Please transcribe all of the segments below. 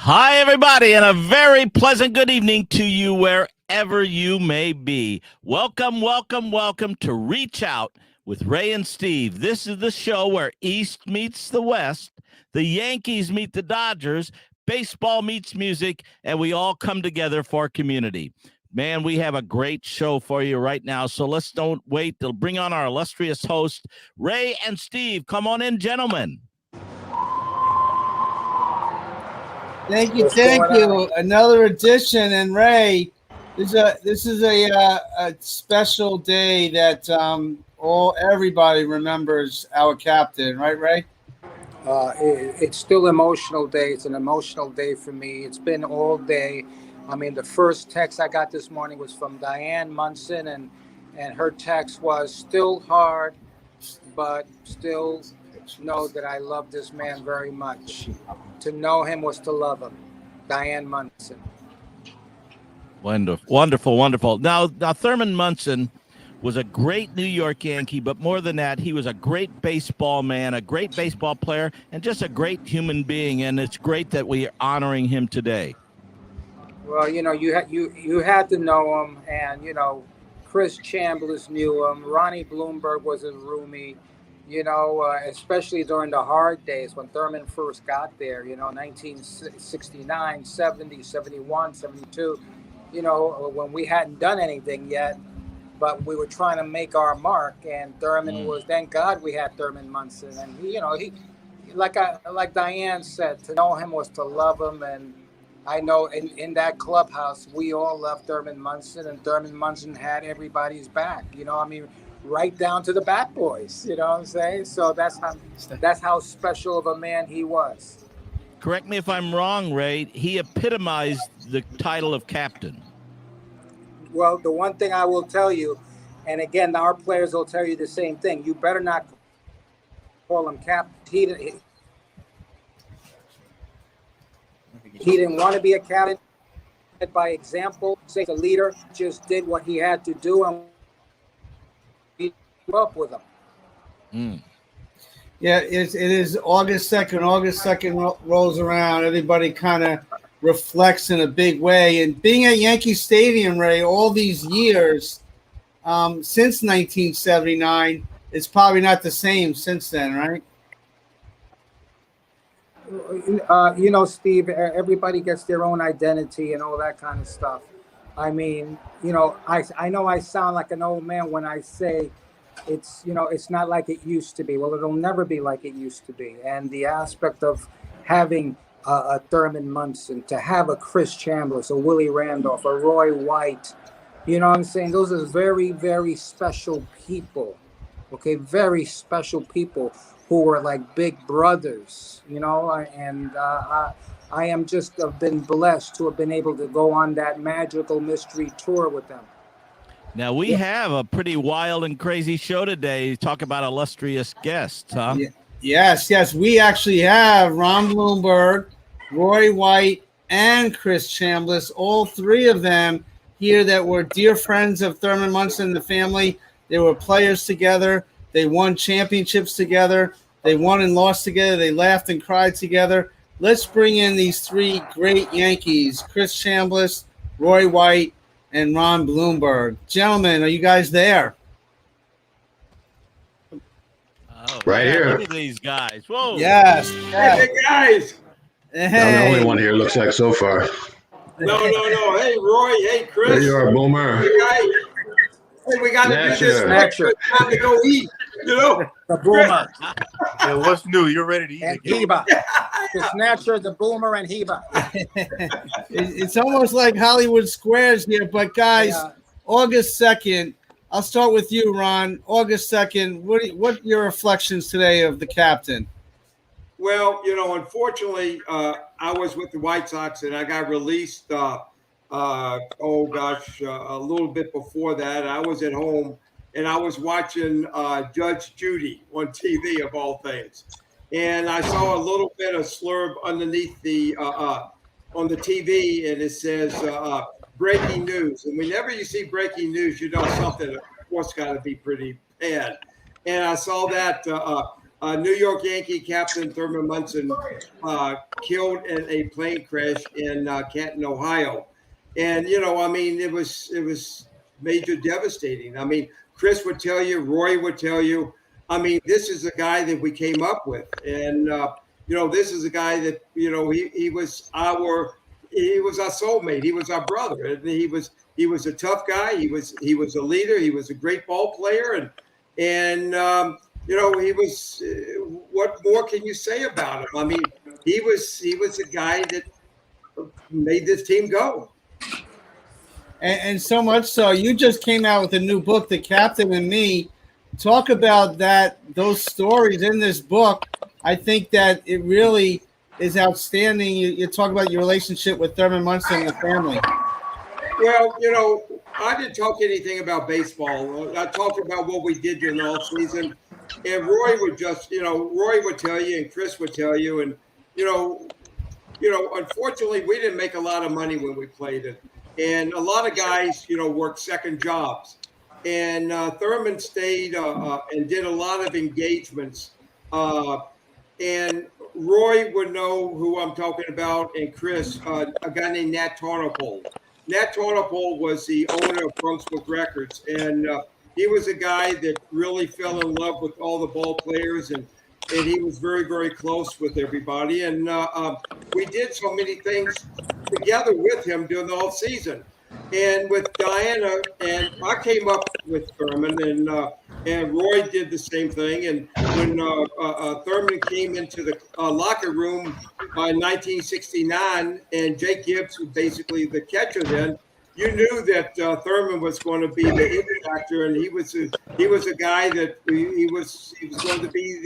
Hi, everybody, and a very pleasant good evening to you wherever you may be. Welcome, welcome, welcome to Reach Out with Ray and Steve. This is the show where East meets the West, the Yankees meet the Dodgers, baseball meets music, and we all come together for community. Man, we have a great show for you right now, so let's don't wait to bring on our illustrious host, Ray and Steve. Come on in, gentlemen. Thank you. Another edition, and Ray, this is a special day that everybody remembers our captain, right, Ray? It's still an emotional day. It's an emotional day for me. It's been all day. I mean, the first text I got this morning was from Diane Munson, and her text was still hard, but still know that I love this man very much. To know him was to love him. Diane Munson. Wonderful. Now, Thurman Munson was a great New York Yankee, but more than that, he was a great baseball man, a great baseball player, and just a great human being. And it's great that we are honoring him today. Well, you had to know him, and Chris Chambliss knew him. Ronnie Bloomberg was his roomie. Especially during the hard days when Thurman first got there, 1969, 70, 71, 72, when we hadn't done anything yet, but we were trying to make our mark. And Thurman was, thank God we had Thurman Munson. And he like Diane said, to know him was to love him. And I know in that clubhouse, we all loved Thurman Munson, and Thurman Munson had everybody's back, right down to the bat boys, you know what I'm saying? So that's how special of a man he was. Correct me if I'm wrong, Ray. He epitomized the title of captain. Well, the one thing I will tell you, and again, our players will tell you the same thing. You better not call him captain. He didn't want to be a captain. By example, say the leader just did what he had to do and up with them. Yeah, it is August 2nd. August 2nd rolls around. Everybody kind of reflects in a big way. And being at Yankee Stadium, Ray, all these years, since 1979, it's probably not the same since then, right? Steve, everybody gets their own identity and all that kind of stuff. I mean, I know I sound like an old man when I say it's not like it used to be. Well, it'll never be like it used to be. And the aspect of having a Thurman Munson, to have a Chris Chambliss, a Willie Randolph, a Roy White, you know what I'm saying? Those are very, very special people. Okay, very special people who were like big brothers, and I am just been blessed to have been able to go on that magical mystery tour with them. Now, we have a pretty wild and crazy show today. Talk about illustrious guests, huh? Yes. We actually have Ron Bloomberg, Roy White, and Chris Chambliss, all three of them here that were dear friends of Thurman Munson and the family. They were players together. They won championships together. They won and lost together. They laughed and cried together. Let's bring in these three great Yankees, Chris Chambliss, Roy White, and Ron Bloomberg. Gentlemen, are you guys there? Oh, right here. Look at these guys. Whoa. Yes. Hey, guys. Hey. I'm the only one here, looks like, so far. No. Hey, Roy. Hey, Chris. There you are, Boomer. Hey, we got to do this. Snatcher. Time to go eat, The Boomer. Yeah, what's new? You're ready to eat And again. Heba. The Snatcher, the Boomer, and Heba. It's almost like Hollywood Squares here, but guys, August 2nd, I'll start with you, Ron. August 2nd, what are your reflections today of the captain? Well, unfortunately, I was with the White Sox and I got released, a little bit before that. I was at home and I was watching Judge Judy on TV, of all things. And I saw a little bit of slurb underneath on the TV, and it says breaking news. And whenever you see breaking news, you know something, of course, got to be pretty bad. And I saw that New York Yankee captain Thurman Munson killed in a plane crash in Canton, Ohio. And, I mean, it was major devastating. I mean, Chris would tell you, Roy would tell you, I mean, this is a guy that we came up with. And, this is a guy that, he was our soulmate. He was our brother. And he was a tough guy. He was a leader. He was a great ball player. And he was, what more can you say about him? I mean, he was a guy that made this team go. And so much so, you just came out with a new book, The Captain and Me. Talk about those stories in this book. I think that it really is outstanding. You talk about your relationship with Thurman Munson and the family. Well, I didn't talk anything about baseball. I talked about what we did during the off season. And Roy would tell you, and Chris would tell you, and unfortunately, we didn't make a lot of money when we played it, and a lot of guys, worked second jobs. And Thurman stayed and did a lot of engagements. And Roy would know who I'm talking about, and Chris, a guy named Nat Tarnopol. Nat Tarnopol was the owner of Brunswick Records, and he was a guy that really fell in love with all the ball players, and he was very, very close with everybody. And we did so many things together with him during the off season. And with Diana, and I came up with Thurman, and Roy did the same thing. And when Thurman came into the locker room in 1969, and Jake Gibbs was basically the catcher then, you knew that Thurman was going to be the it factor, and he was a guy that he was going to be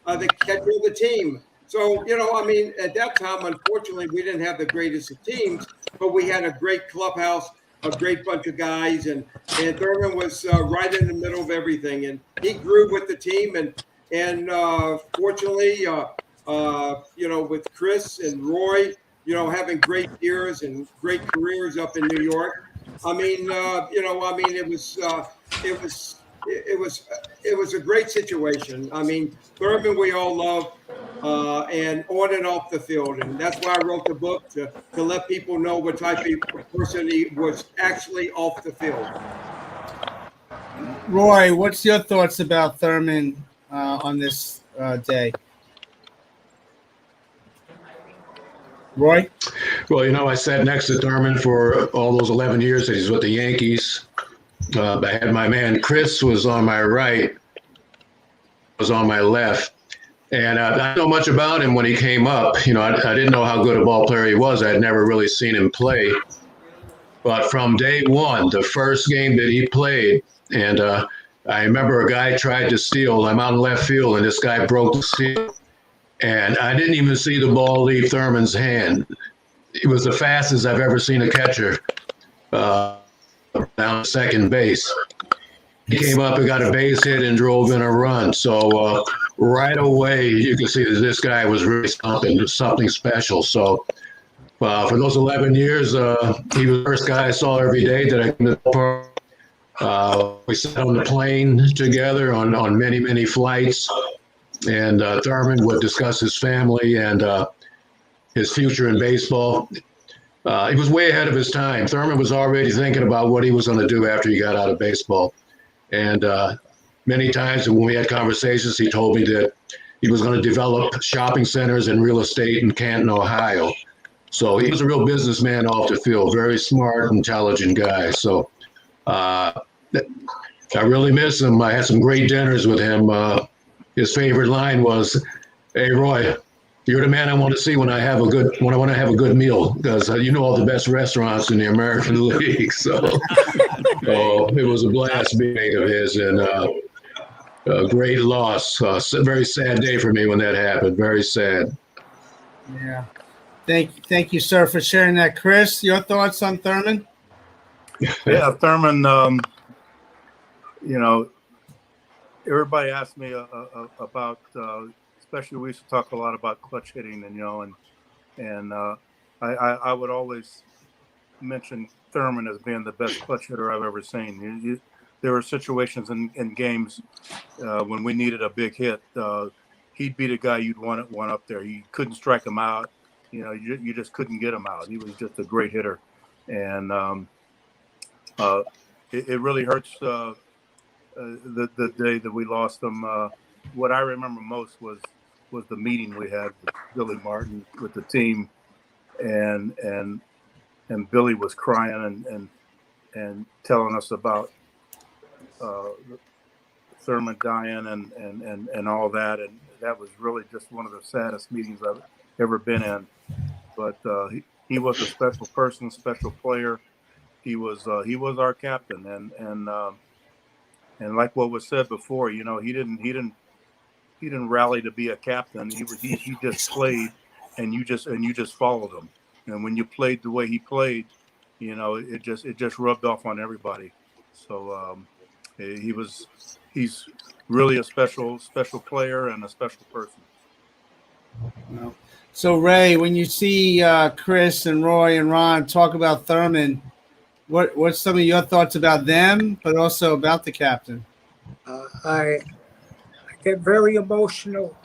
the catcher of the team. So, I mean, at that time, unfortunately, we didn't have the greatest of teams, but we had a great clubhouse, a great bunch of guys, and Thurman was right in the middle of everything, and he grew with the team, and fortunately, with Chris and Roy, having great years and great careers up in New York. I mean, it was a great situation. I mean, Thurman we all love, and on and off the field, and that's why I wrote the book to let people know what type of person he was actually off the field. Roy, what's your thoughts about Thurman on this day? Roy? Well, I sat next to Thurman for all those 11 years that he's with the Yankees. I had my man Chris was on my right, was on my left. And I didn't know much about him when he came up. I didn't know how good a ball player he was. I had never really seen him play. But from day one, the first game that he played, and I remember a guy tried to steal. I'm out in left field, and this guy broke the steal. And I didn't even see the ball leave Thurman's hand. It was the fastest I've ever seen a catcher down second base. He came up and got a base hit and drove in a run. So right away, you can see that this guy was really something special. So for those 11 years, he was the first guy I saw every day that I came to the park. We sat on the plane together on many, many flights. And Thurman would discuss his family and his future in baseball. He was way ahead of his time. Thurman was already thinking about what he was going to do after he got out of baseball. And many times when we had conversations, he told me that he was going to develop shopping centers and real estate in Canton, Ohio. So he was a real businessman off the field, very smart, intelligent guy. So I really miss him. I had some great dinners with him. His favorite line was, "Hey, Roy, you're the man I want to see when I want to have a good meal, because you know all the best restaurants in the American League." So it was a blast being of his, and a great loss. A very sad day for me when that happened. Very sad. Yeah. Thank you, sir, for sharing that. Chris, your thoughts on Thurman? Yeah, Thurman, everybody asked me about, especially we used to talk a lot about clutch hitting, and I would always mention Thurman as being the best clutch hitter I've ever seen. there were situations in games when we needed a big hit. He'd be the guy you'd want up there. You couldn't strike him out. You just couldn't get him out. He was just a great hitter, and it really hurts the day that we lost him. What I remember most was the meeting we had with Billy Martin with the team, and Billy was crying and telling us about Thurman dying and all that, and that was really just one of the saddest meetings I've ever been in. But he was a special person, special player. He was our captain, and like what was said before, he didn't rally to be a captain. He just played, and you just followed him. And when you played the way he played, it just rubbed off on everybody. So he's really a special player and a special person. So Ray, when you see Chris and Roy and Ron talk about Thurman, what's some of your thoughts about them, but also about the captain? I get very emotional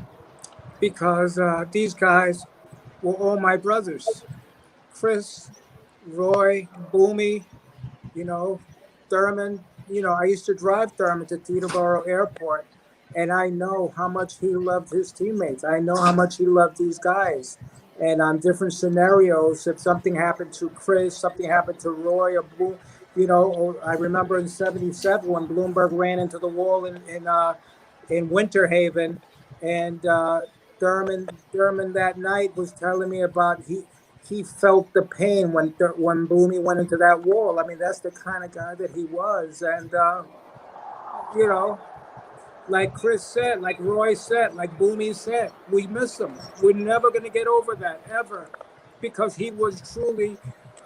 because these guys were all my brothers. Chris, Roy, Boomy, Thurman. I used to drive Thurman to Teterboro Airport, and I know how much he loved his teammates. I know how much he loved these guys. And on different scenarios, if something happened to Chris, something happened to Roy or Boom, I remember in '77 when Bloomberg ran into the wall in Winter Haven, and Thurman that night was telling me about he felt the pain when Boomy went into that wall. I mean, that's the kind of guy that he was, and like Chris said, like Roy said, like Boomy said, we miss him. We're never going to get over that, ever, because he was truly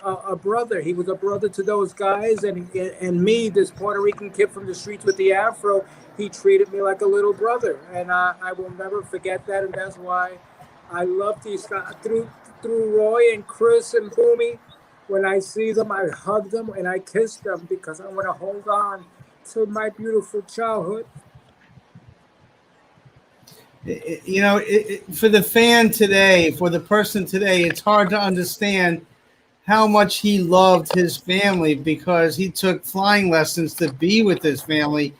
a brother. He was a brother to those guys, and me, this Puerto Rican kid from the streets with the afro, he treated me like a little brother, and I will never forget that, and that's why I love these guys. Through Roy and Chris and Boomy, when I see them, I hug them and I kiss them because I want to hold on to my beautiful childhood. For the fan today, for the person today, it's hard to understand how much he loved his family because he took flying lessons to be with his family.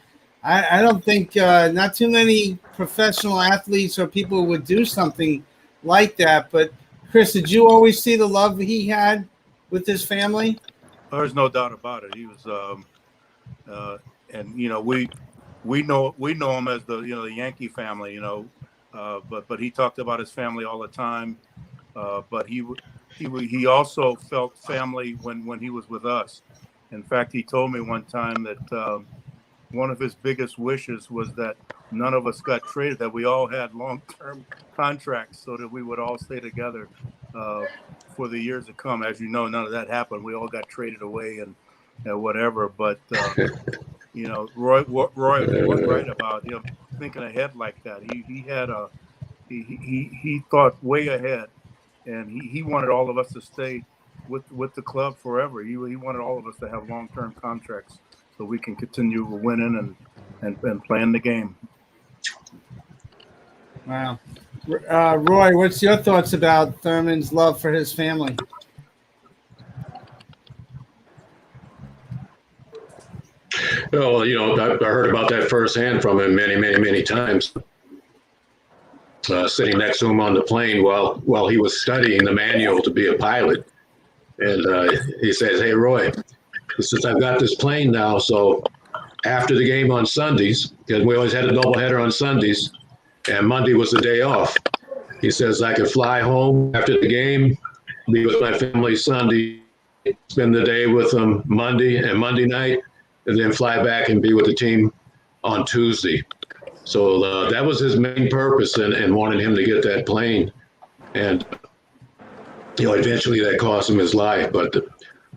I don't think not too many professional athletes or people would do something like that. But Chris, did you always see the love he had with his family? There's no doubt about it. He was, and we know him as the Yankee family, but he talked about his family all the time. But he also felt family when he was with us. In fact, he told me one time that one of his biggest wishes was that none of us got traded, that we all had long-term contracts so that we would all stay together for the years to come. As you know, none of that happened. We all got traded away and whatever. But Roy was right about thinking ahead like that. He thought way ahead, and he wanted all of us to stay with the club forever. He wanted all of us to have long-term contracts so we can continue winning and playing the game. Wow. Roy, what's your thoughts about Thurman's love for his family? Well, I heard about that firsthand from him many, many, many times. Sitting next to him on the plane while he was studying the manual to be a pilot. And he says, "Hey, Roy," he says, "I've got this plane now, so after the game on Sundays, because we always had a doubleheader on Sundays, and Monday was the day off. He says, I could fly home after the game, be with my family Sunday, spend the day with them Monday and Monday night, and then fly back and be with the team on Tuesday." So that was his main purpose in wanting him to get that plane. And, eventually that cost him his life. But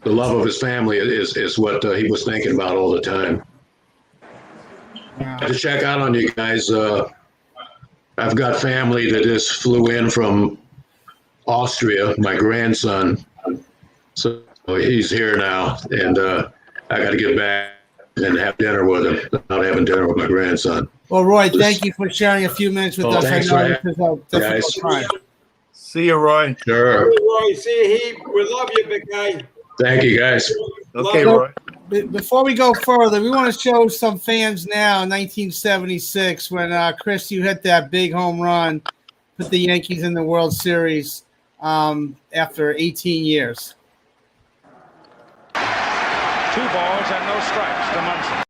the love of his family is what he was thinking about all the time. Wow. To check out on you guys, I've got family that just flew in from Austria, my grandson. So he's here now, and I got to get back and have dinner with him. Not having dinner with my grandson. Well, Roy, thank you for sharing a few minutes with us. Thanks I know for this is a difficult guys. time. See you, Roy. Sure. Roy, see, we love you, big guy. Thank you, guys. Okay, So, Roy. Before we go further, we want to show some fans now 1976 when, Chris, you hit that big home run, put the Yankees in the World Series after 18 years. 2 balls and no strikes to Munson.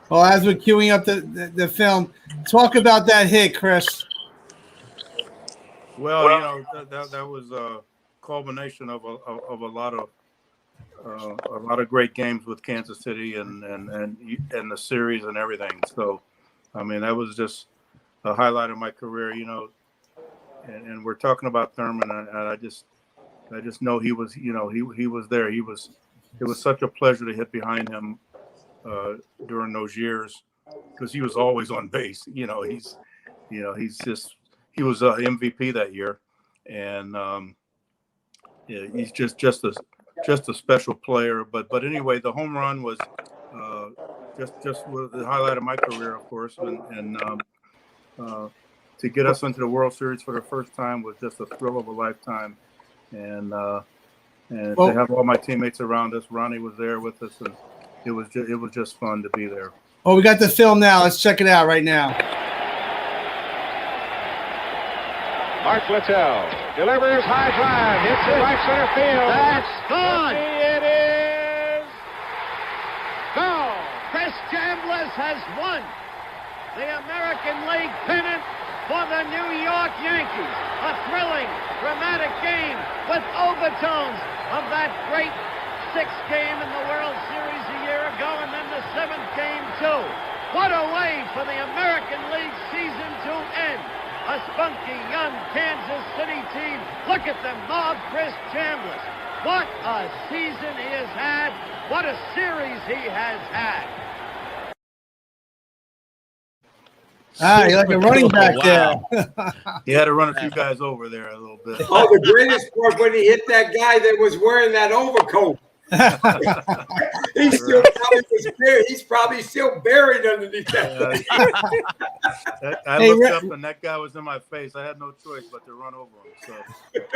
Well, as we're queuing up the film, talk about that hit, Chris. Well, you know that was a culmination of a lot of great games with Kansas City and the series and everything. So, I mean, that was just a highlight of my career, you know. And we're talking about Thurman, and I just know he was, you know, he was there. It was such a pleasure to hit behind him during those years because he was always on base. You know, he was MVP that year, and yeah, he's just a special player. But anyway, the home run was just the highlight of my career, of course, and to get us into the World Series for the first time was just a thrill of a lifetime, and to have all my teammates around us. Ronnie was there with us, and it was just fun to be there. Oh, we got the film now. Let's check it out right now. Art Littell delivers high drive, hits it right center field. That's gone. It is gone. Chris Chambliss has won the American League pennant for the New York Yankees. A thrilling, dramatic game with overtones of that great 6th game in the World Series a year ago, and then the 7th game too. What a way for the American League season to end. A spunky young Kansas City team. Look at them mob Chris Chambliss. What a season he has had. What a series he has had. You're like a running back Wow. there. He had to run a few guys over there a little bit. Oh, the greatest part when he hit that guy that was wearing that overcoat. He's probably still buried underneath that. I looked up and that guy was in my face. I had no choice but to run over him. So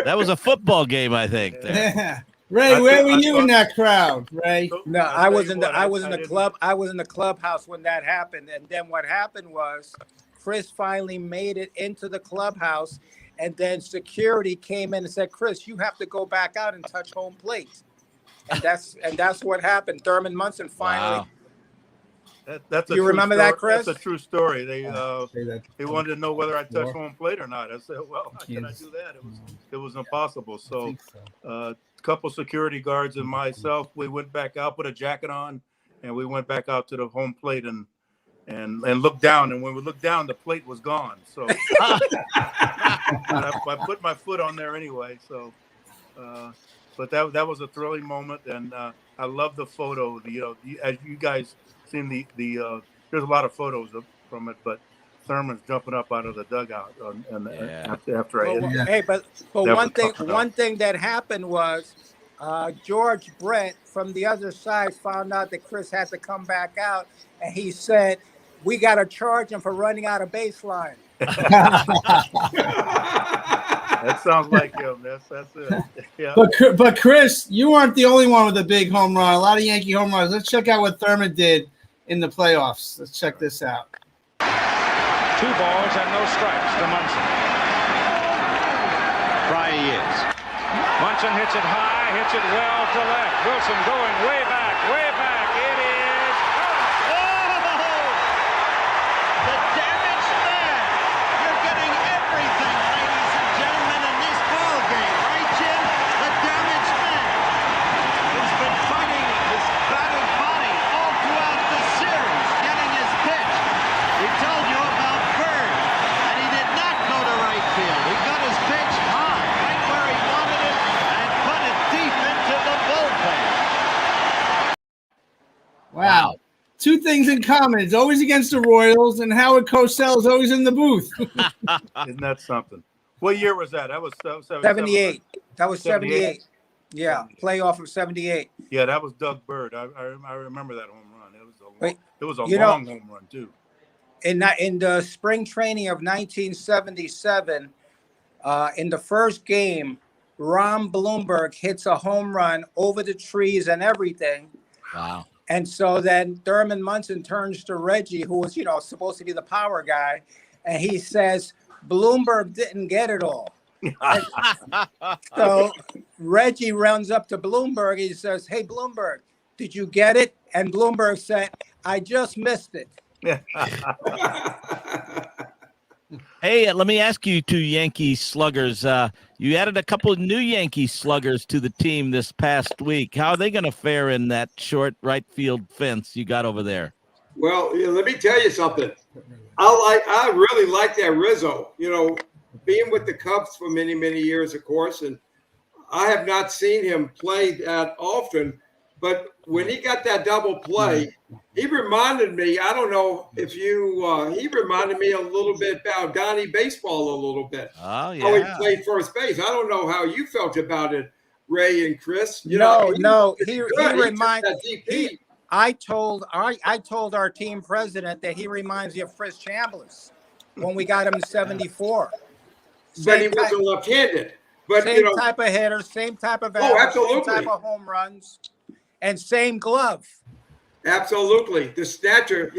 That was a football game, I think. There. Yeah. Ray, where were you in that crowd, Ray? No, I was in the clubhouse when that happened. And then what happened was Chris finally made it into the clubhouse, and then security came in and said, "Chris, you have to go back out and touch home plate." And that's what happened. Thurman Munson finally. Wow. That's a You true story. That, Chris? That's a true story. They wanted to know whether I touched home plate or not. I said, "Well, how can I do that? It was impossible." So, a couple security guards and myself, we went back out, put a jacket on, and we went back out to the home plate and looked down. And when we looked down, the plate was gone. So, I put my foot on there anyway. So, but that was a thrilling moment, and I love the photo. As you guys seen there's a lot of photos from it, but Thurman's jumping up out of the dugout after I hit. Hey, but one thing that happened was George Brett from the other side found out that Chris had to come back out, and he said, "We got to charge him for running out of baseline." That sounds like him. That's it. Yeah. But Chris, you weren't the only one with a big home run. A lot of Yankee home runs. Let's check out what Thurman did in the playoffs. Let's check this out. 2 balls and no strikes to Munson. Try he is. Munson hits it high, hits it well to left. Wilson going way back, way back. It is. Oh! The damaged man. You're getting everything, ladies and gentlemen, in this ball game, right, Jim? The damaged man. He's been fighting his battered body all throughout the series, getting his pitch. We told you about Bird, and he did not go to right field. He got his pitch high, right where he wanted it, and put it deep into the bullpen. Wow. 2 things in common. It's always against the Royals, and Howard Cosell is always in the booth. Isn't that something? What year was that? That was 78. That was 78. Yeah, playoff of '78. Yeah, that was Doug Bird. I remember that home run. It was a You know, long home run too. In the spring training of 1977, in the first game, Ron Bloomberg hits a home run over the trees and everything. Wow. And so then Thurman Munson turns to Reggie, who was, supposed to be the power guy, and he says, Bloomberg didn't get it all. So Reggie runs up to Bloomberg. He says, hey, Bloomberg, did you get it? And Bloomberg said, I just missed it. Hey, let me ask you two Yankee sluggers. You added a couple of new Yankee sluggers to the team this past week. How are they going to fare in that short right field fence you got over there? Well, let me tell you something. I really like that Rizzo. Being with the Cubs for many, many years, of course, and I have not seen him play that often. But when he got that double play, he reminded me, I don't know if he reminded me a little bit about Donnie Baseball a little bit. Oh, yeah. How he played first base. I don't know how you felt about it, Ray and Chris. He reminds me. I told our team president that he reminds you of Chris Chambliss when we got him in '74. But he wasn't left-handed. But same type of hitter, same type of absolutely. Same type of home runs, and same glove. Absolutely. The snatcher,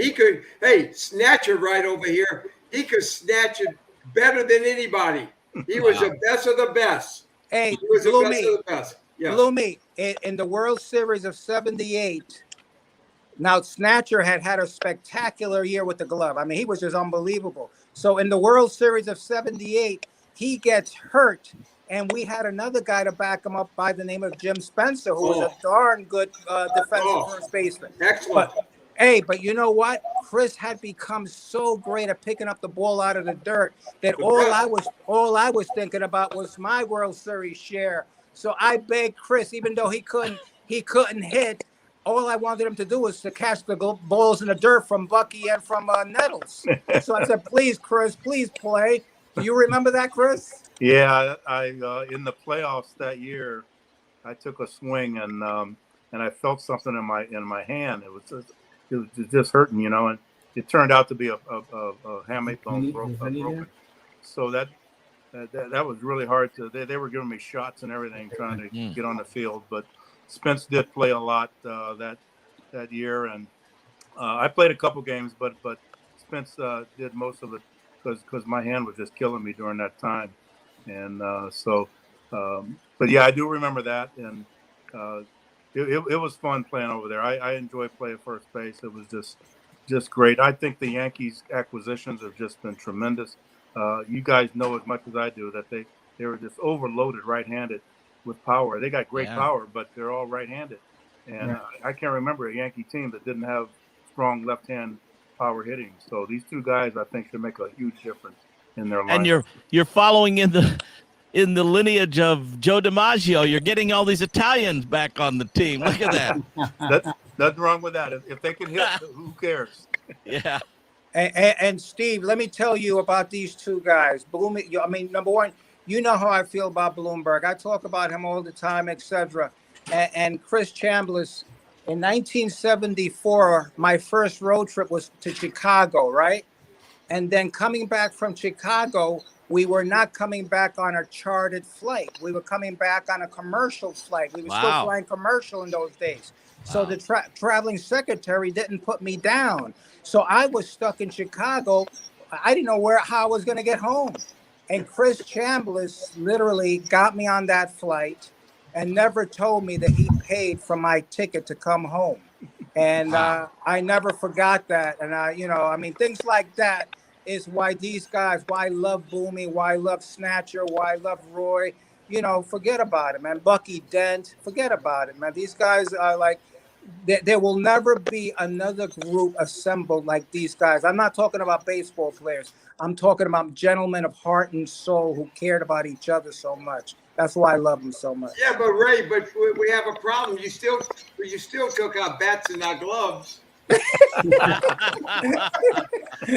snatcher right over here. He could snatch it better than anybody. He was the best of the best. Hey, he was the best of the best. Yeah. Bloomy, in the World Series of '78, now Snatcher had a spectacular year with the glove. I mean, he was just unbelievable. So in the World Series of '78, he gets hurt. And we had another guy to back him up by the name of Jim Spencer, who was a darn good defensive first baseman. Excellent. But you know what? Chris had become so great at picking up the ball out of the dirt that all I was thinking about was my World Series share. So I begged Chris, even though he couldn't hit, all I wanted him to do was to catch the balls in the dirt from Bucky and from Nettles. So I said, please, Chris, please play. Do you remember that, Chris? Yeah, I in the playoffs that year, I took a swing and I felt something in my hand. It was just hurting, and it turned out to be a hamate bone broken. So that was really hard to. They were giving me shots and everything, trying to get on the field. But Spence did play a lot that year, and I played a couple games, but Spence did most of it because my hand was just killing me during that time. And but yeah, I do remember that, and it was fun playing over there. I enjoy playing first base. It was just great. I think the Yankees acquisitions have just been tremendous. You guys know as much as I do that they were just overloaded right-handed with power. They got great power, but they're all right-handed, and I can't remember a Yankee team that didn't have strong left-hand power hitting. So these two guys, I think, should make a huge difference in their life. And you're following in the lineage of Joe DiMaggio. You're getting all these Italians back on the team. Look at that. Nothing wrong with that. If they can hit, who cares? Yeah. And Steve, let me tell you about these two guys. Number one, you know how I feel about Bloomberg. I talk about him all the time, etc. And Chris Chambliss, in 1974, my first road trip was to Chicago, right? And then coming back from Chicago, we were not coming back on a chartered flight. We were coming back on a commercial flight. We were still flying commercial in those days. So the traveling secretary didn't put me down. So I was stuck in Chicago. I didn't know how I was going to get home. And Chris Chambliss literally got me on that flight and never told me that he paid for my ticket to come home. And I never forgot that. And things like that is why these guys, why I love Boomy, why I love Snatcher, why I love Roy. Forget about it, man. Bucky Dent, forget about it, man. These guys are like, there will never be another group assembled like these guys. I'm not talking about baseball players. I'm talking about gentlemen of heart and soul who cared about each other so much. That's why I love them so much. Yeah, but Ray, we have a problem. You still took our bats and our gloves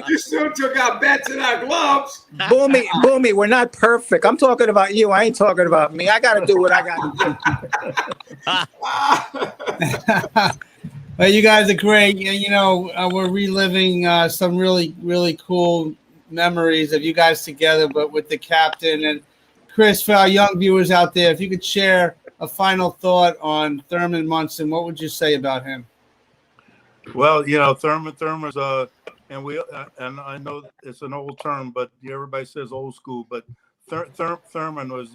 You still took our bets and our gloves. Boomy, we're not perfect. I'm talking about you. I ain't talking about me. I got to do what I got to do. Well, you guys are great. We're reliving some really, really cool memories of you guys together, but with the captain. And Chris, for our young viewers out there, if you could share a final thought on Thurman Munson, what would you say about him? Well, Thurman's and I know it's an old term, but everybody says old school. But Thurman was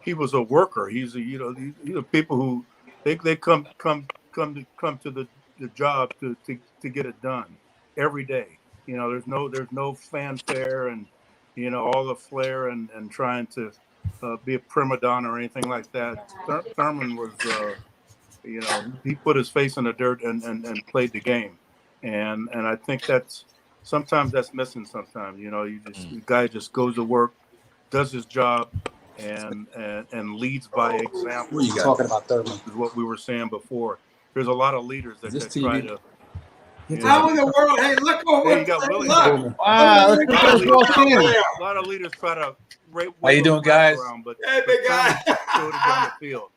he was a worker. He's these are people who they come to the job to get it done every day. There's no fanfare and all the flair and trying to be a prima donna or anything like that. Thurman was he put his face in the dirt and played the game, and I think that's missing sometimes. The guy just goes to work, does his job, and leads by example. What are you talking about, Thurman? Is what we were saying before. There's a lot of leaders that try to. How in the world? Hey, look over. Hey, you got Willie. Look. Wow, A lot of leaders try to. How you doing, guys? But hey, big guy. Throw it down the field.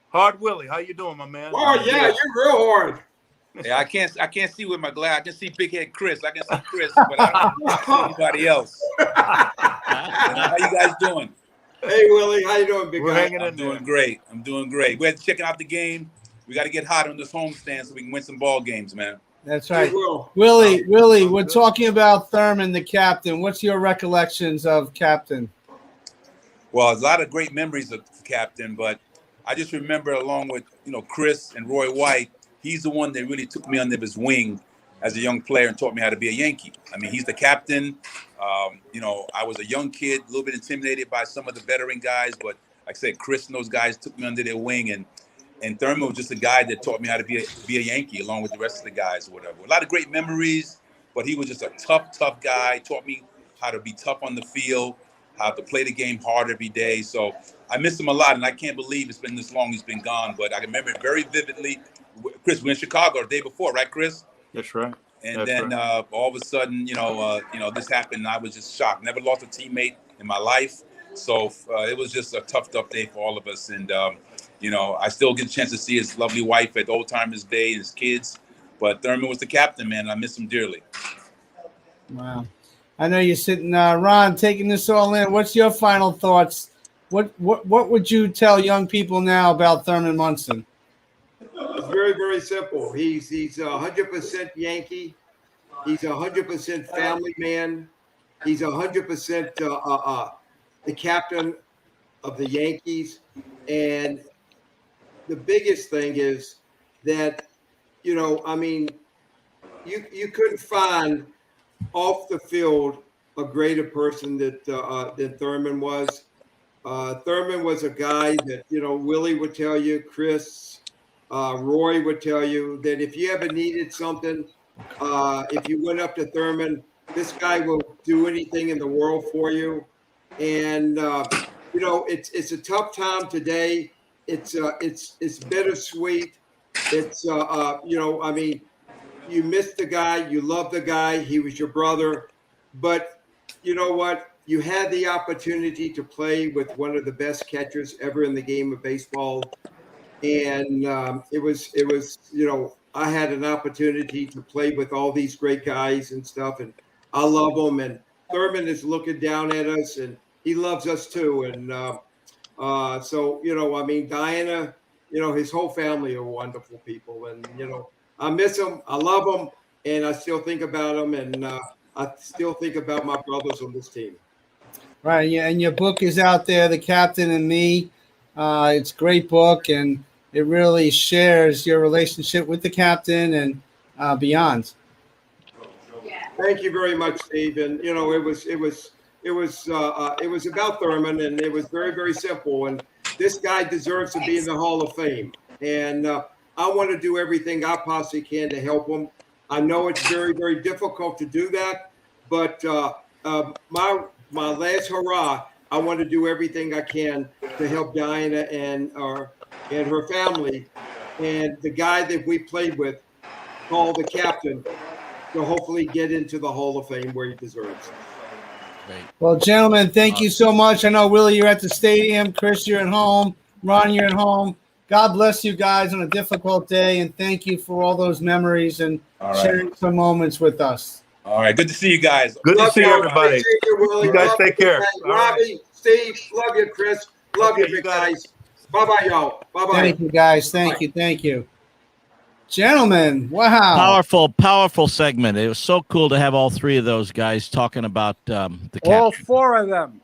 Hard Willie, how you doing, my man? Oh yeah, you're real hard. Yeah, I can't see with my glass. I can see big head Chris. I can see Chris, but I don't see anybody else. How you guys doing? Hey Willie, how you doing, big guy? I'm doing great. We're checking out the game. We got to get hot on this homestand so we can win some ball games, man. That's right. Willie, we're talking about Thurman, the captain. What's your recollections of Captain? Well, a lot of great memories of Captain, but I just remember along with, Chris and Roy White, he's the one that really took me under his wing as a young player and taught me how to be a Yankee. I mean, he's the captain. I was a young kid, a little bit intimidated by some of the veteran guys, but like I said, Chris and those guys took me under their wing, and Thurman was just a guy that taught me how to be a Yankee along with the rest of the guys or whatever. A lot of great memories, but he was just a tough guy, taught me how to be tough on the field, how to play the game hard every day. So I miss him a lot, and I can't believe it's been this long he's been gone, but I remember it very vividly. Chris, we were in Chicago the day before, right, Chris? That's right. And then all of a sudden, this happened, and I was just shocked. Never lost a teammate in my life. So it was just a tough day for all of us. And, I still get a chance to see his lovely wife at Old Timers Day and his kids. But Thurman was the captain, man. I miss him dearly. Wow. I know you're sitting, Ron, taking this all in. What's your final thoughts? What would you tell young people now about Thurman Munson? It's very, very simple. He's 100% Yankee. He's 100% family man. He's 100% the captain of the Yankees. And the biggest thing is that, you couldn't find off the field a greater person than Thurman was. Thurman was a guy that, Willie would tell you, Chris, Roy would tell you that if you ever needed something, if you went up to Thurman, this guy will do anything in the world for you. And, it's a tough time today. It's bittersweet. It's, you miss the guy, you love the guy, he was your brother. But you know what? You had the opportunity to play with one of the best catchers ever in the game of baseball. And it was, I had an opportunity to play with all these great guys and stuff, and I love them. And Thurman is looking down at us, and he loves us too. And so, Diana, his whole family are wonderful people. And, I miss them. I love them. And I still think about them. And I still think about my brothers on this team. Right. Yeah. And your book is out there, The Captain and Me. It's a great book, and it really shares your relationship with the captain and beyond. Thank you very much, Steve. And it was about Thurman, and it was very, very simple. And this guy deserves to be in the Hall of Fame. And I want to do everything I possibly can to help him. I know it's very, very difficult to do that, but my last hurrah, I want to do everything I can to help Diana and her family and the guy that we played with, called the captain, to hopefully get into the Hall of Fame where he deserves. Well, gentlemen, thank you so much. I know, Willie, you're at the stadium. Chris, you're at home. Ron, you're at home. God bless you guys on a difficult day, and thank you for all those memories and sharing some moments with us. All right. Good to see you guys. Good to Love see you, everybody. appreciate you, Willie. You guys Love take you, care. man. All right. Robbie, Steve, love you, Chris. Love you, Okay, you big got it. guys. Bye-bye, y'all. Bye-bye. Thank you, guys. Thank you. Thank you. Gentlemen, wow. Powerful segment. It was so cool to have all three of those guys talking about the All capture. 4 of them.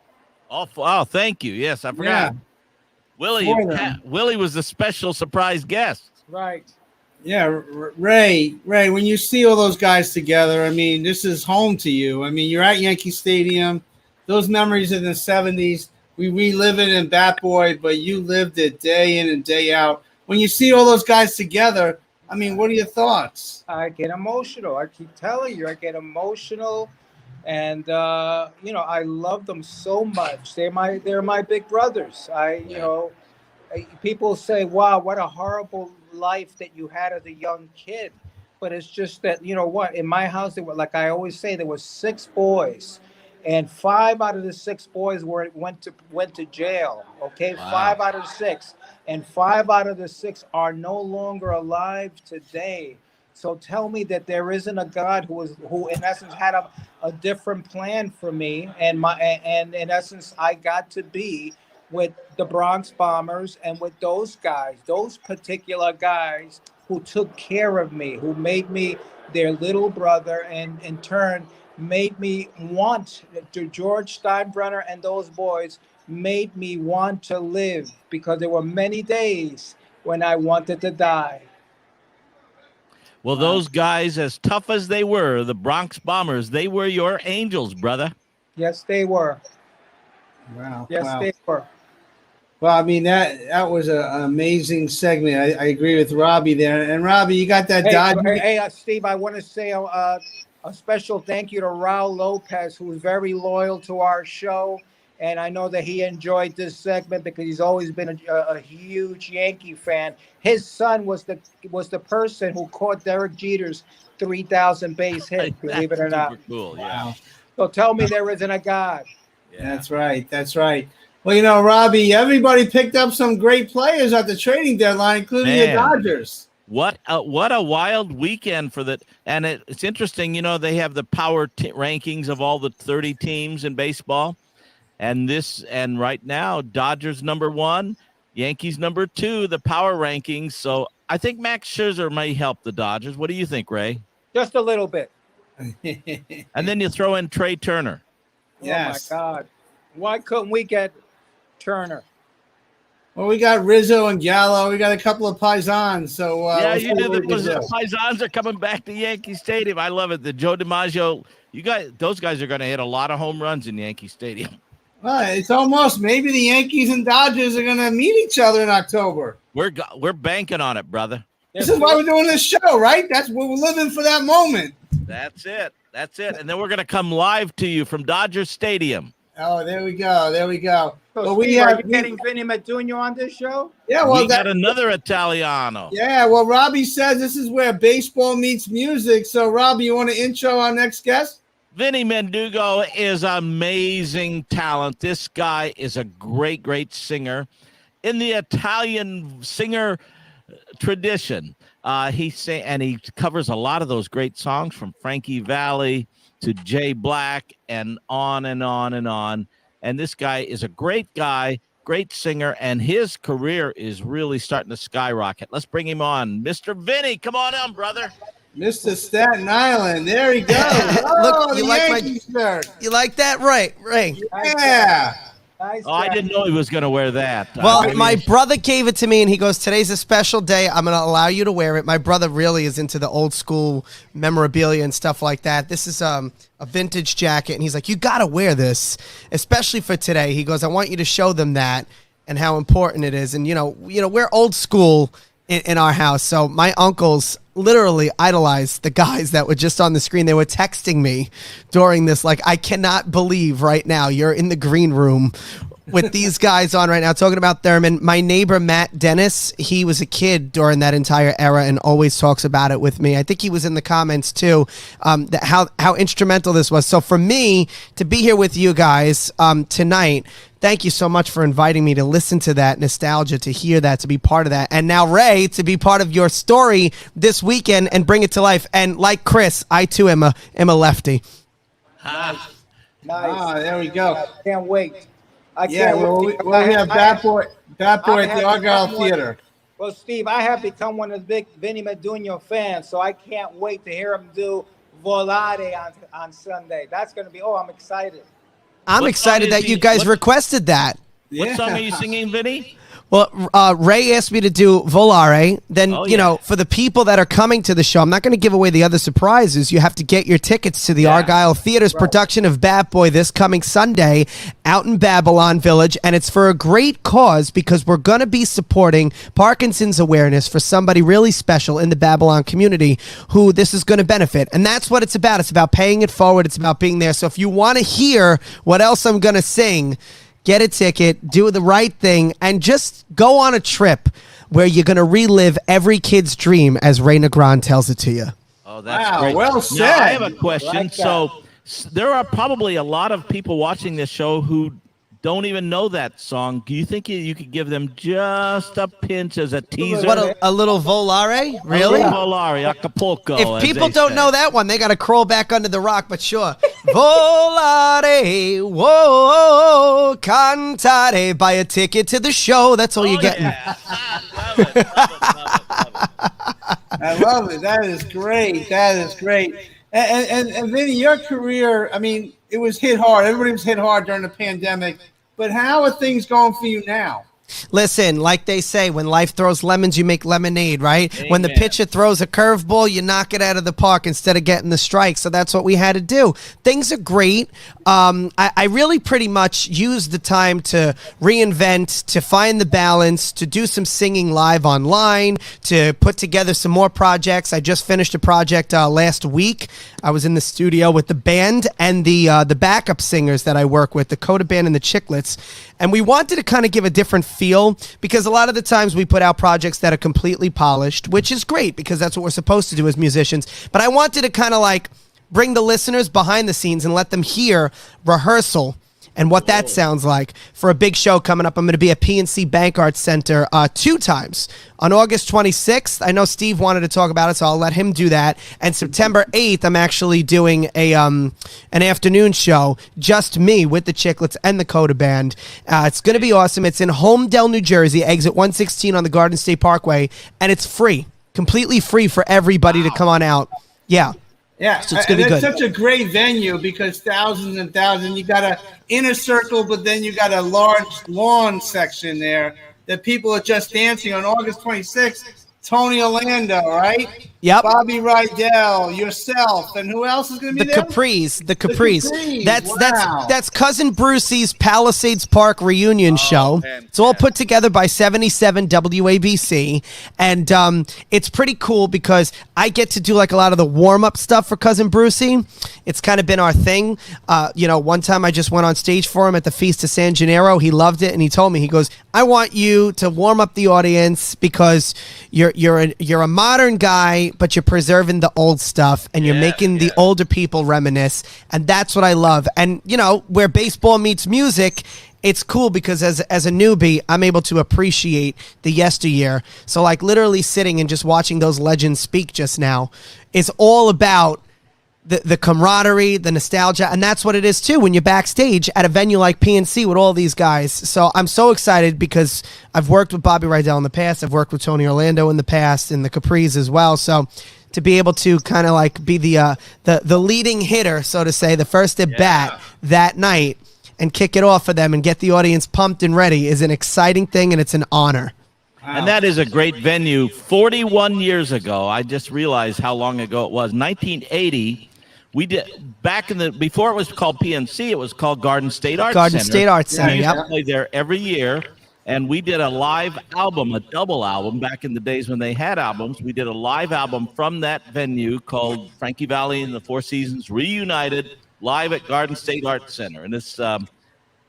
Oh, thank you. Yes, I forgot. Yeah. Willie was the special surprise guest. Right. Yeah, Ray, when you see all those guys together, I mean, this is home to you. I mean, you're at Yankee Stadium. Those memories in the 70s, we relive it in Bat Boy, but you lived it day in and day out. When you see all those guys together, I mean, what are your thoughts? I get emotional. I keep telling you, I get emotional. And, I love them so much. They're my big brothers. People say, wow, what a horrible life that you had as a young kid. But it's just that, you know what, in my house, there were, like I always say, there were 6 boys. And 5 out of the 6 boys went to jail. Okay, Wow. 5 out of 6. And 5 out of the 6 are no longer alive today. So tell me that there isn't a God who in essence had a different plan for me, and in essence I got to be with the Bronx Bombers and with those particular guys who took care of me, who made me their little brother, and in turn made me want to. George Steinbrenner and those boys made me want to live, because there were many days when I wanted to die. Well, those guys, as tough as they were, the Bronx Bombers, they were your angels, brother. Yes, they were. Wow. Yes, wow. they were. Well, I mean, that was an amazing segment. I agree with Robbie there. And Robbie, you got that Dodger. Hey, Steve, I want to say a special thank you to Raul Lopez, who's very loyal to our show. And I know that he enjoyed this segment because he's always been a huge Yankee fan. His son was the person who caught Derek Jeter's 3,000 base hit, believe it or not. Super cool, yeah. Wow. So tell me there isn't a God. Yeah. That's right. That's right. Well, you know, Robbie, everybody picked up some great players at the trading deadline, including the Dodgers. What a wild weekend for that. And it's interesting, you know, they have the power rankings of all the 30 teams in baseball. And right now, Dodgers #1, Yankees #2, the power rankings. So I think Max Scherzer may help the Dodgers. What do you think, Ray? Just a little bit. And then you throw in Trey Turner. Yes. Oh, my God. Why couldn't we get Turner? Well, we got Rizzo and Gallo. We got a couple of Paisans. So You know, the Paisans are coming back to Yankee Stadium. I love it. The Joe DiMaggio, those guys are going to hit a lot of home runs in Yankee Stadium. Well, it's almost maybe the Yankees and Dodgers are going to meet each other in October. We're banking on it, brother. This is why we're doing this show, right? That's what we're living for, that moment. That's it. And then we're going to come live to you from Dodger Stadium. Oh, there we go. So Well, Steve, are you getting Vinnie Mandugo on this show? Yeah, well, we got another Italiano. Yeah, well, Robbie says this is where baseball meets music. So, Robbie, you want to intro our next guest? Vinnie Mandugo is amazing talent. This guy is a great, great singer. In the Italian singer tradition, he covers a lot of those great songs, from Frankie Valli to Jay Black and on and on and on. And this guy is a great guy, great singer, and his career is really starting to skyrocket. Let's bring him on. Mr. Vinnie, come on on, brother. Mr. Staten Island. There he goes. Look, you like Yankees shirt. You like that, right? Yeah. Nice Oh, I didn't know he was going to wear that. Well, my brother gave it to me, and he goes, "Today's a special day. I'm going to allow you to wear it." My brother really is into the old school memorabilia and stuff like that. This is a vintage jacket, and he's like, "You got to wear this, especially for today." He goes, "I want you to show them that and how important it is." And you know, we're old school in our house, so my uncles literally idolized the guys that were just on the screen. They were texting me during this, like, "I cannot believe right now you're in the green room with these guys on right now, talking about Thurman. My neighbor, Matt Dennis, he was a kid during that entire era and always talks about it with me. I think he was in the comments too, that how instrumental this was. So for me to be here with you guys tonight, thank you so much for inviting me to listen to that nostalgia, to hear that, to be part of that. And now, Ray, to be part of your story this weekend and bring it to life. And like Chris, I too am a lefty. Nice. There we go. Can't wait. I Yeah, can't wait. we have Bat Boy at the Argyle Theater. Well, Steve, I have become one of the big Vinnie Mandugo fans, so I can't wait to hear him do Volare on Sunday. That's going to be, I'm excited. I'm excited that you guys requested that. What song are you singing, Vinny? Well, Ray asked me to do Volare. Then, you know, for the people that are coming to the show, I'm not going to give away the other surprises. You have to get your tickets to the Argyle Theater's production of Bat Boy this coming Sunday out in Babylon Village. And it's for a great cause because we're going to be supporting Parkinson's awareness for somebody really special in the Babylon community who this is going to benefit. And that's what it's about. It's about paying it forward. It's about being there. So if you want to hear what else I'm going to sing, get a ticket, do the right thing, and just go on a trip where you're going to relive every kid's dream as Ray Negron tells it to you. Oh, that's great. Well said. Now, I have a question. So there are probably a lot of people watching this show who don't even know that song. Do you think you could give them just a pinch as a teaser? What, a little Volare? Really? A little Volare, Acapulco. If people don't know that one, they got to crawl back under the rock, but sure. Volare, whoa, cantare, buy a ticket to the show. That's all you're getting. Yeah. Love it. I love it. That is great. That is great. And Vinny, your career, I mean, it was hit hard. Everybody was hit hard during the pandemic. But how are things going for you now? Listen, like they say, when life throws lemons, you make lemonade, right? Amen. When the pitcher throws a curveball, you knock it out of the park instead of getting the strike. So that's what we had to do. Things are great. I really pretty much used the time to reinvent, to find the balance, to do some singing live online, to put together some more projects. I just finished a project last week. I was in the studio with the band and the backup singers that I work with, the Coda Band and the Chiclets. And we wanted to kind of give a different feel because a lot of the times we put out projects that are completely polished, which is great because that's what we're supposed to do as musicians. But I wanted to kind of like bring the listeners behind the scenes and let them hear rehearsal and what that sounds like for a big show coming up. I'm going to be at PNC Bank Arts Center 2 times. On August 26th, I know Steve wanted to talk about it, so I'll let him do that. And September 8th, I'm actually doing an afternoon show, just me with the Chiclets and the Coda Band. It's going to be awesome. It's in Homedale, New Jersey, exit 116 on the Garden State Parkway, and it's free, completely free for everybody to come on out. Yeah. Yeah, so it's gonna be good. It's such a great venue because thousands and thousands. You got a inner circle, but then you got a large lawn section there that people are just dancing on August 26th. Tony Orlando, right? Yep. Bobby Rydell, yourself, and who else is going to be there? The Capris. That's Cousin Brucey's Palisades Park reunion show. Man. It's all put together by 77 WABC, and it's pretty cool because I get to do like a lot of the warm-up stuff for Cousin Brucey. It's kind of been our thing. One time I just went on stage for him at the Feast of San Gennaro. He loved it, and he told me, he goes, "I want you to warm up the audience because you're a modern guy, but you're preserving the old stuff and you're making the older people reminisce." And that's what I love. And, where baseball meets music, it's cool because as a newbie, I'm able to appreciate the yesteryear. So like literally sitting and just watching those legends speak just now is all about the camaraderie, the nostalgia, and that's what it is too when you're backstage at a venue like PNC with all these guys. So I'm so excited because I've worked with Bobby Rydell in the past, I've worked with Tony Orlando in the past, and the Capris as well. So to be able to kind of like be the leading hitter, so to say, the first at bat that night and kick it off for them and get the audience pumped and ready is an exciting thing, and it's an honor. And that is a great venue. 41 years ago, I just realized how long ago it was. 1980. We did before it was called PNC, it was called Garden State Arts Center. Garden State Arts Center, We used to play there every year, and we did a live album, a double album, back in the days when they had albums. We did a live album from that venue called Frankie Valli and the Four Seasons Reunited, live at Garden State Arts Center. And this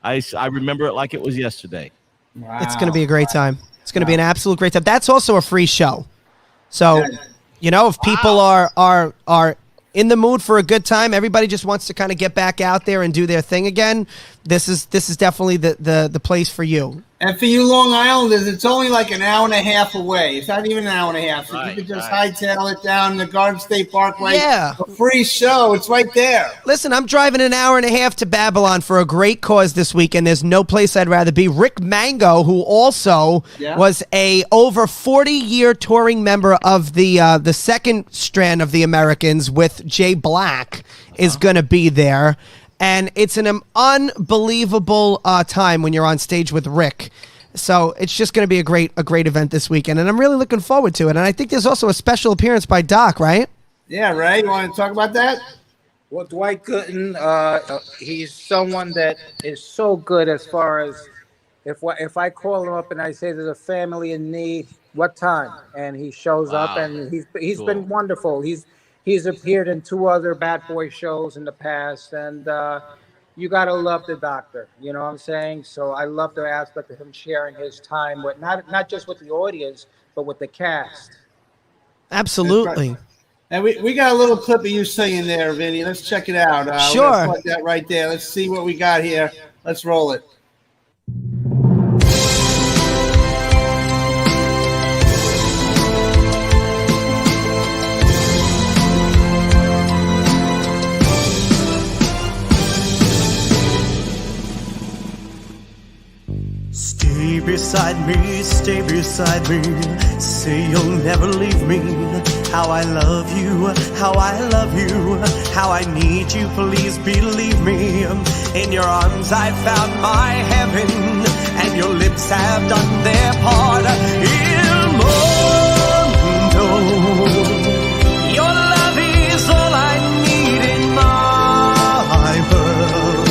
I remember it like it was yesterday. Wow. It's going to be a great time. It's going to be an absolute great time. That's also a free show. So, if people are in the mood for a good time, everybody just wants to kind of get back out there and do their thing again, this is definitely the place for you. And for you Long Islanders, it's only like an hour and a half away. It's not even an hour and a half. So you could just hightail it down the Garden State Parkway. Yeah. A free show. It's right there. Listen, I'm driving an hour and a half to Babylon for a great cause this weekend. There's no place I'd rather be. Rick Mango, who also was a over 40-year touring member of the second strand of the Americans with Jay Black, is going to be there. And it's an unbelievable time when you're on stage with Rick. So it's just going to be a great event this weekend, and I'm really looking forward to it. And I think there's also a special appearance by Doc, right? Yeah, Ray, you want to talk about that? Well, Dwight Clinton, he's someone that is so good as far as if I call him up and I say there's a family in need, what time? And he shows up, and he's cool. Been wonderful. He's appeared in 2 other Bad Boy shows in the past, and you got to love the doctor. You know what I'm saying? So I love the aspect of him sharing his time with not just with the audience, but with the cast. Absolutely. And we got a little clip of you singing there, Vinny. Let's check it out. Sure. We're gonna plug that right there. Let's see what we got here. Let's roll it. Stay beside me, say you'll never leave me. How I love you, how I love you, how I need you, please believe me. In your arms I found my heaven, and your lips have done their part. Il mondo, your love is all I need in my world.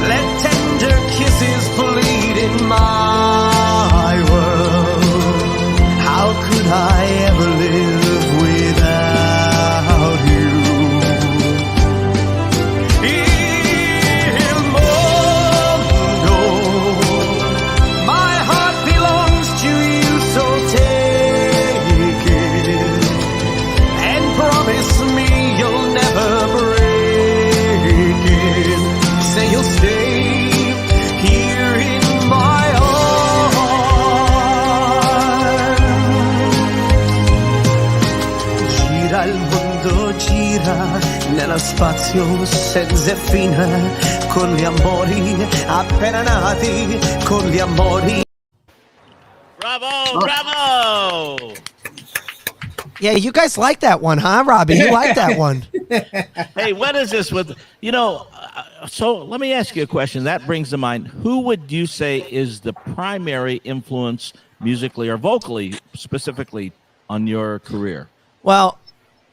Let tender kisses plead in my how could I ever live without you? Il mondo, my heart belongs to you, so take it and promise me you'll never break it. Say you'll stay here in my il mondo gira nello spazio senza fine con gli amori appena nati con gli amori. Bravo! Yeah, you guys like that one, huh, Robbie? You like that one? Hey, what is this with, so let me ask you a question. That brings to mind, who would you say is the primary influence musically or vocally, specifically, on your career? Well,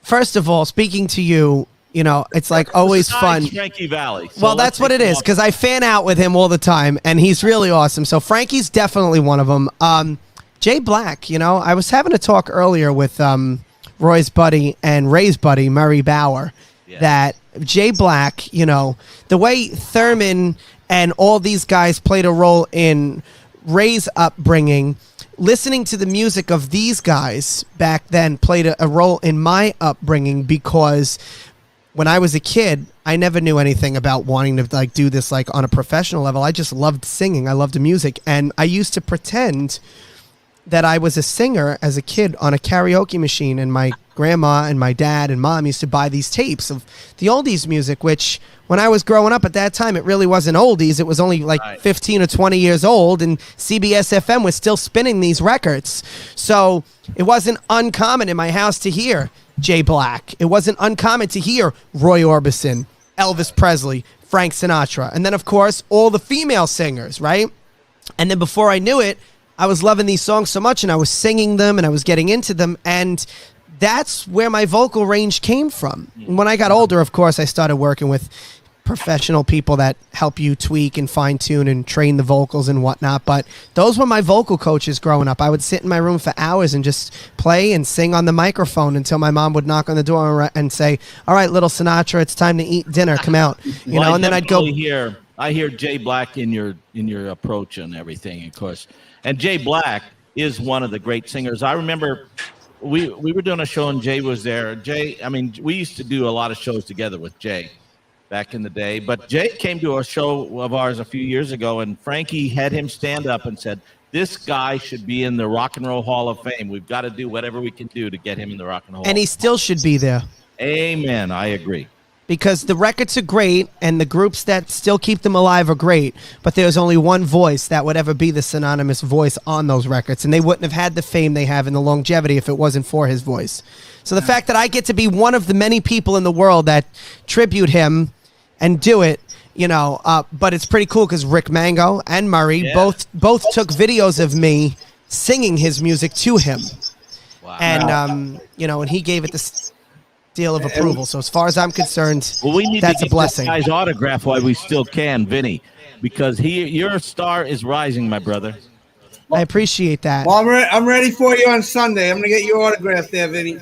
first of all, speaking to you, it's like always fun. Frankie Valli. So well, that's what it is, because I fan out with him all the time, and he's really awesome. So Frankie's definitely one of them. Jay Black, I was having a talk earlier with Roy's buddy and Ray's buddy, Murray Bauer, that Jay Black, the way Thurman and all these guys played a role in Ray's upbringing, listening to the music of these guys back then played a role in my upbringing, because when I was a kid, I never knew anything about wanting to do this on a professional level. I just loved singing. I loved the music. And I used to pretend that I was a singer as a kid on a karaoke machine, and my grandma and my dad and mom used to buy these tapes of the oldies music, which when I was growing up at that time, it really wasn't oldies. It was only 15 or 20 years old, and CBS FM was still spinning these records. So it wasn't uncommon in my house to hear Jay Black. It wasn't uncommon to hear Roy Orbison, Elvis Presley, Frank Sinatra, and then, of course, all the female singers, right? And then before I knew it, I was loving these songs so much, and I was singing them, and I was getting into them, and that's where my vocal range came from. And when I got older, of course, I started working with professional people that help you tweak and fine-tune and train the vocals and whatnot, but those were my vocal coaches growing up. I would sit in my room for hours and just play and sing on the microphone until my mom would knock on the door and say, all right, little Sinatra, it's time to eat dinner, come out. And then I'd go... I hear Jay Black in your approach and everything, of course. And Jay Black is one of the great singers. I remember we were doing a show and Jay was there. Jay, I mean, we used to do a lot of shows together with Jay back in the day. But Jay came to a show of ours a few years ago, and Frankie had him stand up and said, "This guy should be in the Rock and Roll Hall of Fame. We've got to do whatever we can do to get him in the Rock and Roll." And he still should be there. Amen. I agree. Because the records are great, and the groups that still keep them alive are great, but there's only one voice that would ever be the synonymous voice on those records, and they wouldn't have had the fame they have and the longevity if it wasn't for his voice. So the fact that I get to be one of the many people in the world that tribute him and do it, you know, but it's pretty cool because Rick Mango and Murray both took videos of me singing his music to him. Wow. And, you know, and he gave it the seal of approval. So as far as I'm concerned, we need that's to get a blessing. This guy's autograph while we still can, Vinny, because your star is rising, my brother. I appreciate that. Well, I'm ready for you on Sunday. I'm going to get your autograph there, Vinny.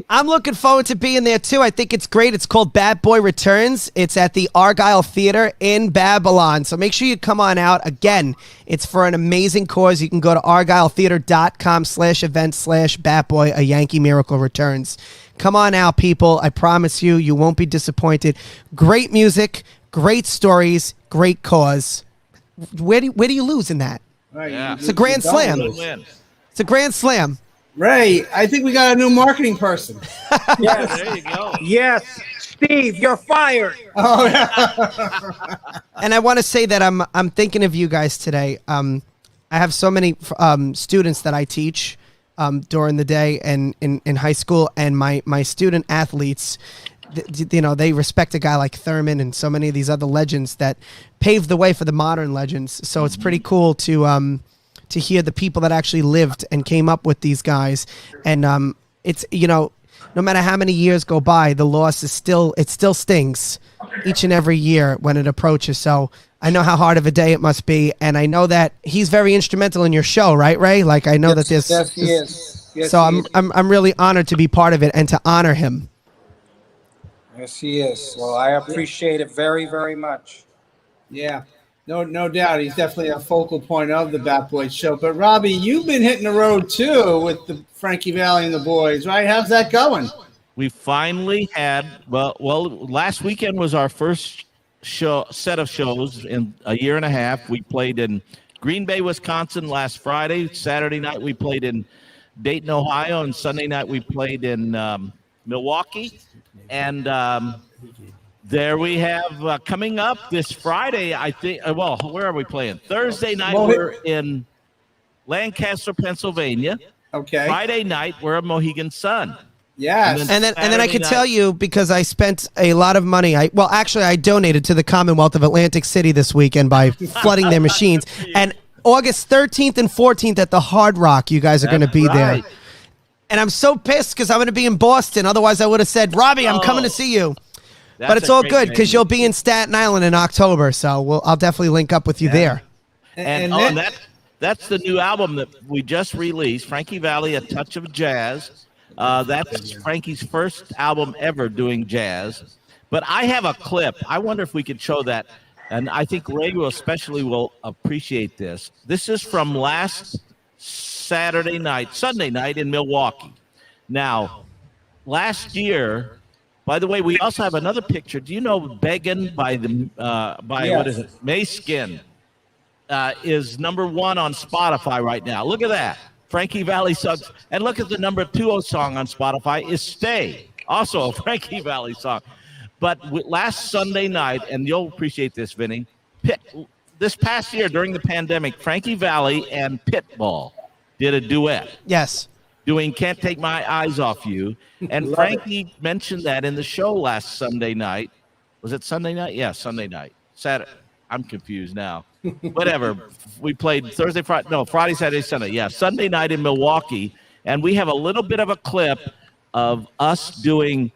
I'm looking forward to being there, too. I think it's great. It's called Bad Boy Returns. It's at the Argyle Theater in Babylon. So make sure you come on out. Again, it's for an amazing cause. You can go to argyletheater.com/event/Batboy, A Yankee Miracle Returns. Come on out, people. I promise you, you won't be disappointed. Great music, great stories, great cause. Where do you lose in that? Right, yeah. It's a grand slam. It's a grand slam. Ray, I think we got a new marketing person. Yes. There you go. Yes, Steve, you're fired. Oh, yeah. And I want to say that I'm thinking of you guys today. I have so many students that I teach during the day and in high school, and my student athletes, you know, they respect a guy like Thurman and so many of these other legends that paved the way for the modern legends. So it's pretty cool to hear the people that actually lived and came up with these guys. And it's, you know, no matter how many years go by, the loss is still stings each and every year when it approaches. So I know how hard of a day it must be, and I know that he's very instrumental in your show, right, Ray? Like I know that this. Yes, he is. Yes, so he is. I'm really honored to be part of it and to honor him. Yes, he is. Well, I appreciate it very, very much. Yeah, no doubt. He's definitely a focal point of the Bat Boys show. But, Robbie, you've been hitting the road, too, with the Frankie Valli and the boys, right? How's that going? We finally had, well, last weekend was our first set of shows in a year and a half. We played in Green Bay, Wisconsin last Friday. Saturday night we played in Dayton, Ohio, and Sunday night we played in Milwaukee. And there we have coming up this Friday, I think. Well, where are we playing? Thursday night we're in Lancaster, Pennsylvania. Okay. Friday night we're at Mohegan Sun. Yes. And then I can tell you, because I spent a lot of money. I donated to the Commonwealth of Atlantic City this weekend by flooding their machines. And August 13th and 14th at the Hard Rock, you guys are going to be there. And I'm so pissed because I'm going to be in Boston. Otherwise, I would have said, Robbie, I'm coming to see you. But it's all good because you'll be in Staten Island in October. So I'll definitely link up with you there. And that's the new album that we just released, Frankie Valli, A Touch of Jazz. That's Frankie's first album ever doing jazz. But I have a clip. I wonder if we could show that. And I think Ray especially will appreciate this. This is from last Sunday night in Milwaukee. Now, last year, by the way, we also have another picture. Do you know Beggin' by what is it? May Skin is #1 on Spotify right now. Look at that. Frankie Valli songs. And look at the #2 song on Spotify is Stay. Also a Frankie Valli song. But last Sunday night, and you'll appreciate this, Vinny, this past year during the pandemic, Frankie Valli and Pitbull did a duet. Yes. Doing Can't Take My Eyes Off You. And Frankie mentioned that in the show last Sunday night. Was it Sunday night? Yeah, Sunday night. Saturday. I'm confused now. Whatever. We played Friday, Saturday, Sunday. Yeah, Sunday night in Milwaukee. And we have a little bit of a clip of us doing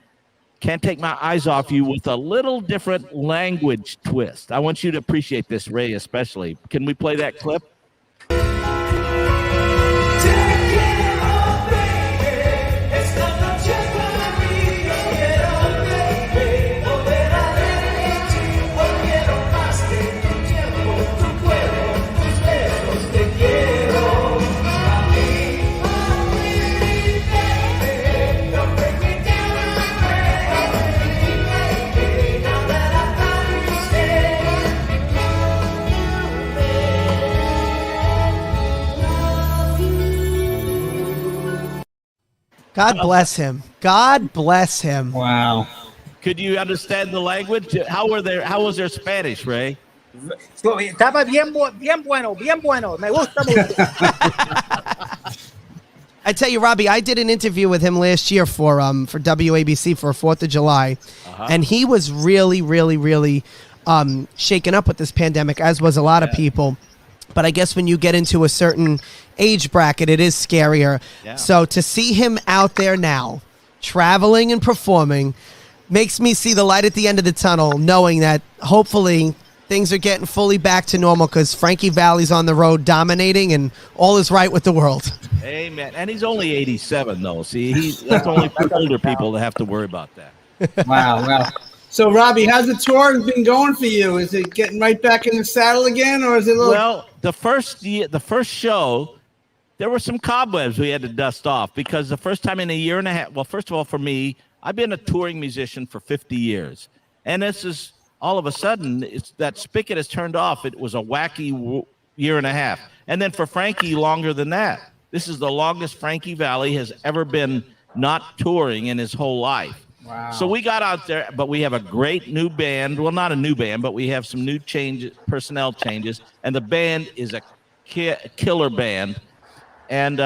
Can't Take My Eyes Off You with a little different language twist. I want you to appreciate this, Ray, especially. Can we play that clip? God bless him. God bless him. Wow. Could you understand the language? How was their Spanish, Ray? Estaba bien bueno, bien bueno. Me gusta mucho. I tell you, Robbie, I did an interview with him last year for WABC for 4th of July, and he was really, really, really shaken up with this pandemic, as was a lot of people. But I guess when you get into a certain age bracket, it is scarier. Yeah. So to see him out there now, traveling and performing, makes me see the light at the end of the tunnel, knowing that hopefully things are getting fully back to normal because Frankie Valli's on the road dominating and all is right with the world. Amen. And he's only 87, though. See, that's only for older people that have to worry about that. Wow. So, Robbie, how's the tour been going for you? Is it getting right back in the saddle again, or is it a little? Well, the first show, there were some cobwebs we had to dust off because the first time in a year and a half. Well, first of all, for me, I've been a touring musician for 50 years, and this is all of a sudden that spigot has turned off. It was a wacky year and a half, and then for Frankie, longer than that. This is the longest Frankie Valli has ever been not touring in his whole life. Wow. So we got out there, but we have a great new band. Well, not a new band, but we have some new personnel changes, and the band is a killer band. And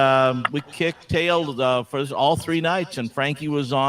we kicked tail for all 3 nights, and Frankie was on.